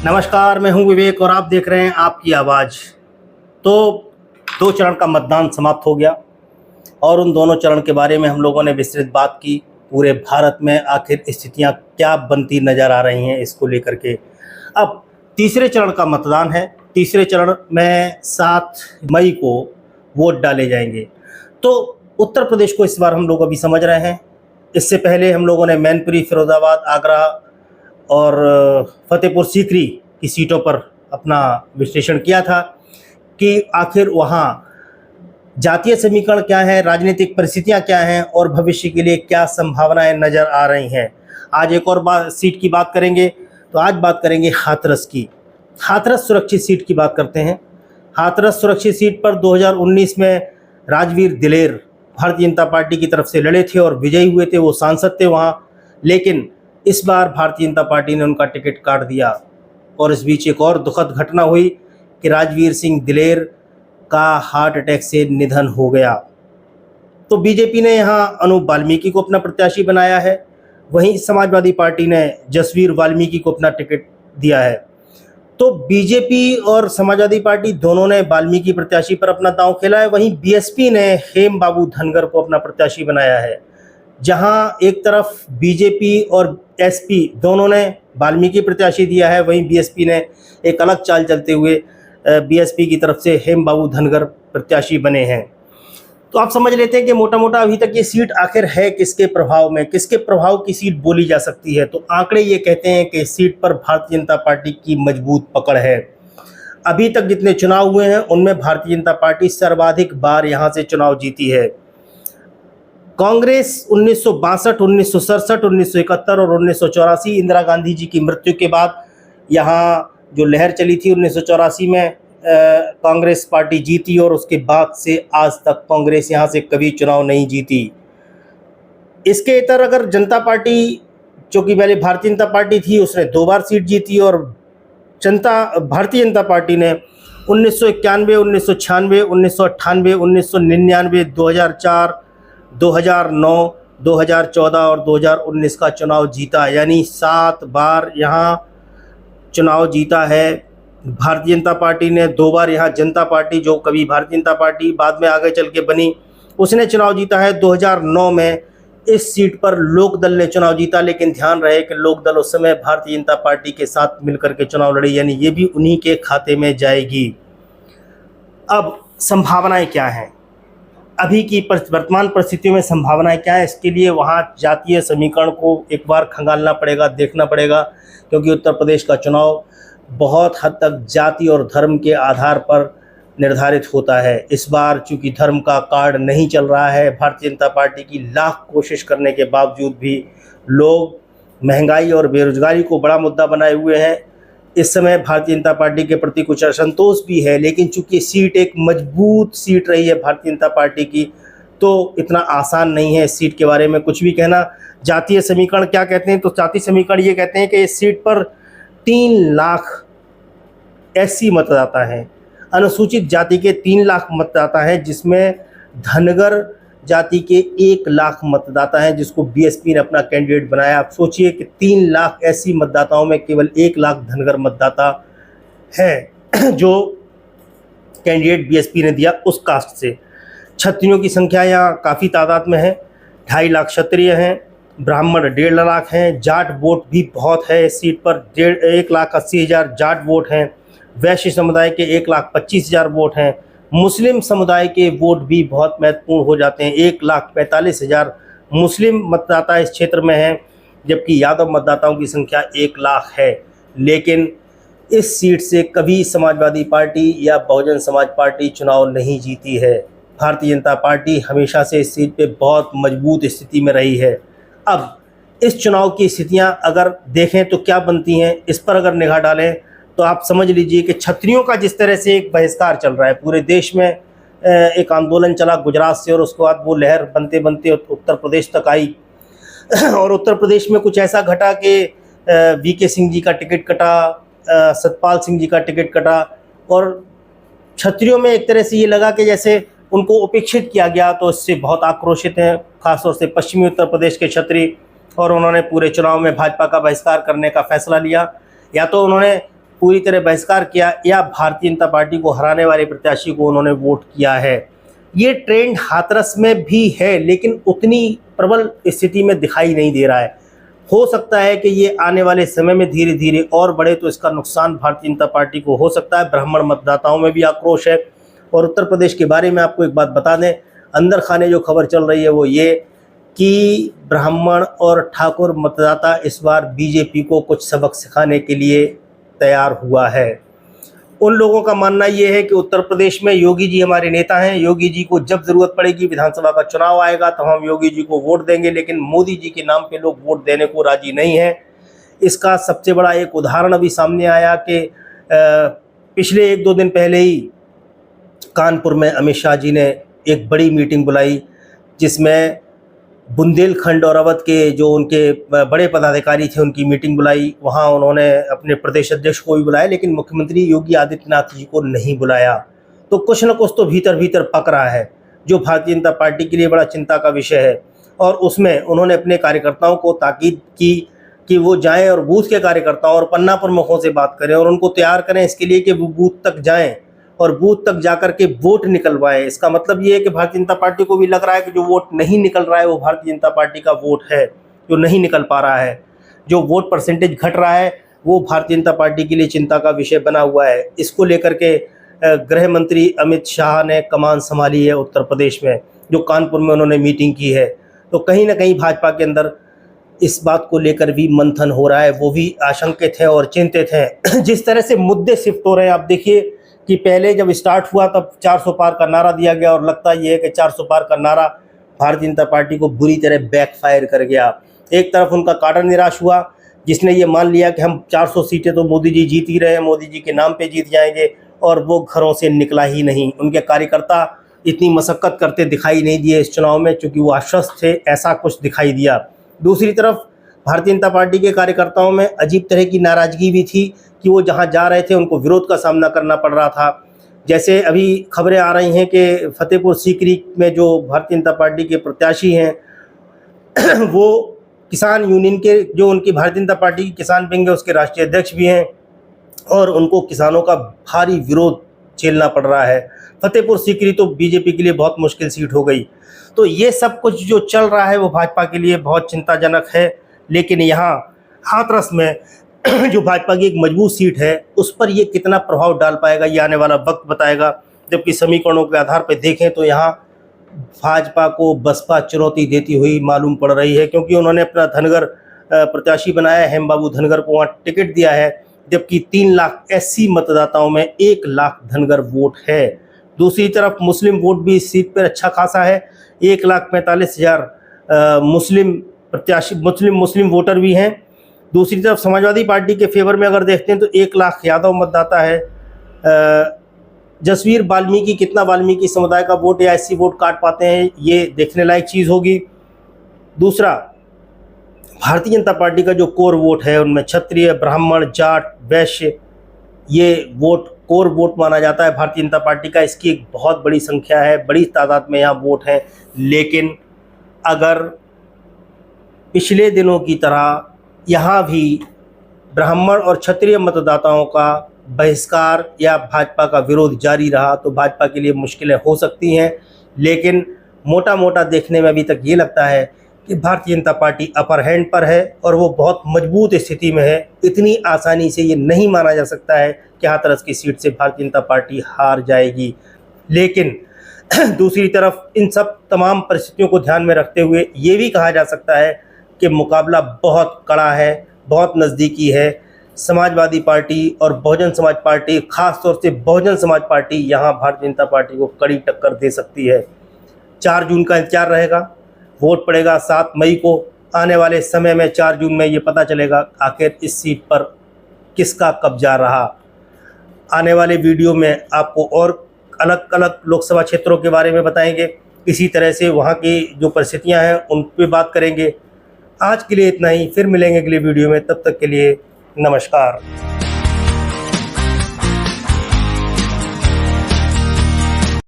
नमस्कार, मैं हूं विवेक और आप देख रहे हैं आपकी आवाज़। तो 2 चरण का मतदान समाप्त हो गया और उन दोनों चरण के बारे में हम लोगों ने विस्तृत बात की। पूरे भारत में आखिर स्थितियां क्या बनती नज़र आ रही हैं इसको लेकर के। अब तीसरे चरण का मतदान है। तीसरे चरण में 7 मई को वोट डाले जाएंगे। तो उत्तर प्रदेश को इस बार हम लोग अभी समझ रहे हैं। इससे पहले हम लोगों ने मैनपुरी, फिरोज़ाबाद, आगरा और फतेहपुर सीकरी की सीटों पर अपना विश्लेषण किया था कि आखिर वहाँ जातीय समीकरण क्या है, राजनीतिक परिस्थितियाँ क्या हैं और भविष्य के लिए क्या संभावनाएं नज़र आ रही हैं। आज एक और सीट की बात करेंगे। तो आज बात करेंगे हाथरस की। हाथरस सुरक्षित सीट की बात करते हैं। हाथरस सुरक्षित सीट पर 2019 में राजवीर दिलेर भारतीय जनता पार्टी की तरफ से लड़े थे और विजयी हुए थे। वो सांसद थे वहाँ, लेकिन इस बार भारतीय जनता पार्टी ने उनका टिकट काट दिया। और इस बीच एक और दुखद घटना हुई कि राजवीर सिंह दिलेर का हार्ट अटैक से निधन हो गया। तो बीजेपी ने यहाँ अनूप वाल्मीकि को अपना प्रत्याशी बनाया है। वहीं समाजवादी पार्टी ने जसवीर वाल्मीकि को अपना टिकट दिया है। तो बीजेपी और समाजवादी पार्टी दोनों ने वाल्मीकि प्रत्याशी पर अपना दांव खेला है। वहीं बीएसपी ने हेम बाबू धनगर को अपना प्रत्याशी बनाया है। जहां एक तरफ बीजेपी और एसपी दोनों ने वाल्मीकि प्रत्याशी दिया है, वहीं बीएसपी ने एक अलग चाल चलते हुए बीएसपी की तरफ से हेम बाबू धनगर प्रत्याशी बने हैं। तो आप समझ लेते हैं कि मोटा मोटा अभी तक ये सीट आखिर है किसके प्रभाव में, किसके प्रभाव की सीट बोली जा सकती है। तो आंकड़े ये कहते हैं कि इस सीट पर भारतीय जनता पार्टी की मजबूत पकड़ है। अभी तक जितने चुनाव हुए हैं उनमें भारतीय जनता पार्टी सर्वाधिक बार यहाँ से चुनाव जीती है। कांग्रेस 1962, 1967, 1971 और 1984 इंदिरा गांधी जी की मृत्यु के बाद यहाँ जो लहर चली थी 1984 में कांग्रेस पार्टी जीती और उसके बाद से आज तक कांग्रेस यहाँ से कभी चुनाव नहीं जीती। इसके इतर अगर जनता पार्टी, जो कि पहले भारतीय जनता पार्टी थी, उसने 2 बार सीट जीती और भारतीय जनता पार्टी ने 1991, 1996, 1998, 1999, 2004, 2009, 2014 और 2019 का चुनाव जीता। यानी 7 बार यहाँ चुनाव जीता है भारतीय जनता पार्टी ने। 2 बार यहाँ जनता पार्टी, जो कभी भारतीय जनता पार्टी बाद में आगे चल के बनी, उसने चुनाव जीता है। 2009 में इस सीट पर लोकदल ने चुनाव जीता, लेकिन ध्यान रहे कि लोकदल उस समय भारतीय जनता पार्टी के साथ मिलकर के चुनाव लड़ी, यानी ये भी उन्हीं के खाते में जाएगी। अब संभावनाएं क्या हैं, अभी की वर्तमान परिस्थितियों में संभावनाएं क्या है, इसके लिए वहाँ जातीय समीकरण को एक बार खंगालना पड़ेगा, देखना पड़ेगा, क्योंकि उत्तर प्रदेश का चुनाव बहुत हद तक जाति और धर्म के आधार पर निर्धारित होता है। इस बार चूंकि धर्म का कार्ड नहीं चल रहा है, भारतीय जनता पार्टी की लाख कोशिश करने के बावजूद भी लोग महंगाई और बेरोजगारी को बड़ा मुद्दा बनाए हुए हैं। इस समय भारतीय जनता पार्टी के प्रति कुछ असंतोष भी है, लेकिन चूंकि सीट एक मजबूत सीट रही है भारतीय जनता पार्टी की, तो इतना आसान नहीं है इस सीट के बारे में कुछ भी कहना। जातीय समीकरण क्या कहते हैं, तो जातीय समीकरण ये कहते हैं कि इस सीट पर 3 लाख एससी मतदाता हैं, अनुसूचित जाति के 3 लाख मतदाता हैं, जिसमें धनगर जाति के 1 लाख मतदाता हैं, जिसको बीएसपी ने अपना कैंडिडेट बनाया। आप सोचिए कि 3 लाख एससी मतदाताओं में केवल 1 लाख धनगर मतदाता है जो कैंडिडेट बीएसपी ने दिया उस कास्ट से। क्षत्रियों की संख्या यहाँ काफ़ी तादाद में है, 2.5 लाख क्षत्रिय हैं, ब्राह्मण 1.5 लाख हैं, जाट वोट भी बहुत है इस सीट पर, 1,80,000 जाट वोट हैं, वैश्य समुदाय के 1,25,000 वोट हैं, मुस्लिम समुदाय के वोट भी बहुत महत्वपूर्ण हो जाते हैं, 1,45,000 मुस्लिम मतदाता इस क्षेत्र में हैं, जबकि यादव मतदाताओं की संख्या 1 लाख है। लेकिन इस सीट से कभी समाजवादी पार्टी या बहुजन समाज पार्टी चुनाव नहीं जीती है। भारतीय जनता पार्टी हमेशा से इस सीट पे बहुत मजबूत स्थिति में रही है। अब इस चुनाव की स्थितियां अगर देखें तो क्या बनती हैं, इस पर अगर निगाह डालें तो आप समझ लीजिए कि क्षत्रियों का जिस तरह से एक बहिष्कार चल रहा है, पूरे देश में एक आंदोलन चला गुजरात से, और उसके बाद वो लहर बनते बनते उत्तर प्रदेश तक आई और उत्तर प्रदेश में कुछ ऐसा घटा कि वीके सिंह जी का टिकट कटा, सतपाल सिंह जी का टिकट कटा, और क्षत्रियों में एक तरह से ये लगा कि जैसे उनको उपेक्षित किया गया। तो इससे बहुत आक्रोशित हैं खासतौर से पश्चिमी उत्तर प्रदेश के क्षत्रिय, और उन्होंने पूरे चुनाव में भाजपा का बहिष्कार करने का फैसला लिया। या तो उन्होंने पूरी तरह बहिष्कार किया या भारतीय जनता पार्टी को हराने वाले प्रत्याशी को उन्होंने वोट किया है। ये ट्रेंड हाथरस में भी है, लेकिन उतनी प्रबल स्थिति में दिखाई नहीं दे रहा है। हो सकता है कि ये आने वाले समय में धीरे धीरे और बढ़े, तो इसका नुकसान भारतीय जनता पार्टी को हो सकता है। ब्राह्मण मतदाताओं में भी आक्रोश है। और उत्तर प्रदेश के बारे में आपको एक बात बता दें, अंदर खाने जो खबर चल रही है वो ये कि ब्राह्मण और ठाकुर मतदाता इस बार बीजेपी को कुछ सबक सिखाने के लिए तैयार हुआ है। उन लोगों का मानना ये है कि उत्तर प्रदेश में योगी जी हमारे नेता हैं, योगी जी को जब ज़रूरत पड़ेगी, विधानसभा का चुनाव आएगा तो हम योगी जी को वोट देंगे, लेकिन मोदी जी के नाम पे लोग वोट देने को राजी नहीं हैं। इसका सबसे बड़ा एक उदाहरण अभी सामने आया कि पिछले 1-2 दिन पहले ही कानपुर में अमित शाह जी ने एक बड़ी मीटिंग बुलाई, जिसमें बुंदेलखंड और अवध के जो उनके बड़े पदाधिकारी थे उनकी मीटिंग बुलाई। वहाँ उन्होंने अपने प्रदेश अध्यक्ष को भी बुलाया, लेकिन मुख्यमंत्री योगी आदित्यनाथ जी को नहीं बुलाया। तो कुछ न कुछ तो भीतर भीतर पक रहा है, जो भारतीय जनता पार्टी के लिए बड़ा चिंता का विषय है। और उसमें उन्होंने अपने कार्यकर्ताओं को ताकीद की कि वो जाएं और बूथ के कार्यकर्ताओं और पन्ना प्रमुखों से बात करें और उनको तैयार करें इसके लिए कि वो बूथ तक जाएं और बूथ तक जाकर के वोट निकलवाएं। इसका मतलब ये है कि भारतीय जनता पार्टी को भी लग रहा है कि जो वोट नहीं निकल रहा है वो भारतीय जनता पार्टी का वोट है, जो नहीं निकल पा रहा है। जो वोट परसेंटेज घट रहा है वो भारतीय जनता पार्टी के लिए चिंता का विषय बना हुआ है। इसको लेकर के गृह मंत्री अमित शाह ने कमान संभाली है उत्तर प्रदेश में, जो कानपुर में उन्होंने मीटिंग की है। तो कहीं ना कहीं भाजपा के अंदर इस बात को लेकर भी मंथन हो रहा है, वो भी आशंकित हैं और चिंतित हैं। जिस तरह से मुद्दे शिफ्ट हो रहे हैं, आप देखिए कि पहले जब स्टार्ट हुआ तब 400 पार का नारा दिया गया और लगता ये है कि 400 पार का नारा भारतीय जनता पार्टी को बुरी तरह बैकफायर कर गया। एक तरफ उनका काडर निराश हुआ, जिसने ये मान लिया कि हम 400 सीटें तो मोदी जी जीत ही रहे हैं, मोदी जी के नाम पे जीत जाएंगे, और वो घरों से निकला ही नहीं। उनके कार्यकर्ता इतनी मशक्क़त करते दिखाई नहीं दिए इस चुनाव में, क्योंकि वो आश्वस्त थे, ऐसा कुछ दिखाई दिया। दूसरी तरफ भारतीय जनता पार्टी के कार्यकर्ताओं में अजीब तरह की नाराज़गी भी थी कि वो जहां जा रहे थे उनको विरोध का सामना करना पड़ रहा था। जैसे अभी खबरें आ रही हैं कि फतेहपुर सीकरी में जो भारतीय जनता पार्टी के प्रत्याशी हैं वो किसान यूनियन के, जो उनकी भारतीय जनता पार्टी की किसान विंग है, उसके राष्ट्रीय अध्यक्ष भी हैं, और उनको किसानों का भारी विरोध झेलना पड़ रहा है। फतेहपुर सीकरी तो बीजेपी के लिए बहुत मुश्किल सीट हो गई। तो ये सब कुछ जो चल रहा है वो भाजपा के लिए बहुत चिंताजनक है। लेकिन यहाँ हाथरस में जो भाजपा की एक मजबूत सीट है उस पर ये कितना प्रभाव डाल पाएगा, ये आने वाला वक्त बताएगा। जबकि समीकरणों के आधार पर देखें तो यहाँ भाजपा को बसपा चुनौती देती हुई मालूम पड़ रही है, क्योंकि उन्होंने अपना धनगर प्रत्याशी बनाया, हेमबाबू धनगर को वहाँ टिकट दिया है, जबकि 3 लाख SC मतदाताओं में 1 लाख धनगर वोट है। दूसरी तरफ मुस्लिम वोट भी इस सीट पर अच्छा खासा है, 1,45,000 मुस्लिम प्रत्याशी मुस्लिम वोटर भी हैं। दूसरी तरफ समाजवादी पार्टी के फेवर में अगर देखते हैं तो 1 लाख यादव मतदाता है। जसवीर वाल्मीकि कितना वाल्मीकि समुदाय का वोट या SC वोट काट पाते हैं, ये देखने लायक चीज़ होगी। दूसरा, भारतीय जनता पार्टी का जो कोर वोट है उनमें क्षत्रिय, ब्राह्मण, जाट, वैश्य, ये वोट कोर वोट माना जाता है भारतीय जनता पार्टी का। इसकी एक बहुत बड़ी संख्या है, बड़ी तादाद में यहाँ वोट है। लेकिन अगर पिछले दिनों की तरह यहाँ भी ब्राह्मण और क्षत्रिय मतदाताओं का बहिष्कार या भाजपा का विरोध जारी रहा तो भाजपा के लिए मुश्किलें हो सकती हैं। लेकिन मोटा मोटा देखने में अभी तक ये लगता है कि Bharatiya Janata party upper hand पर है और वो बहुत मजबूत स्थिति में है। इतनी आसानी से ये नहीं माना जा सकता है कि हाथरस की सीट से भारतीय जनता पार्टी हार जाएगी। लेकिन दूसरी तरफ इन सब तमाम परिस्थितियों को ध्यान में रखते हुए ये भी कहा जा सकता है कि मुकाबला बहुत कड़ा है, बहुत नज़दीकी है। समाजवादी पार्टी और बहुजन समाज पार्टी, ख़ास तौर से बहुजन समाज पार्टी, यहाँ भारतीय जनता पार्टी को कड़ी टक्कर दे सकती है। 4 जून का इंतजार रहेगा, वोट पड़ेगा 7 मई को। आने वाले समय में 4 जून में ये पता चलेगा आखिर इस सीट पर किसका कब्जा रहा। आने वाले वीडियो में आपको और अलग अलग लोकसभा क्षेत्रों के बारे में बताएंगे, इसी तरह से वहाँ की जो परिस्थितियाँ हैं उन पर बात करेंगे। आज के लिए इतना ही, फिर मिलेंगे अगले वीडियो में, तब तक के लिए नमस्कार।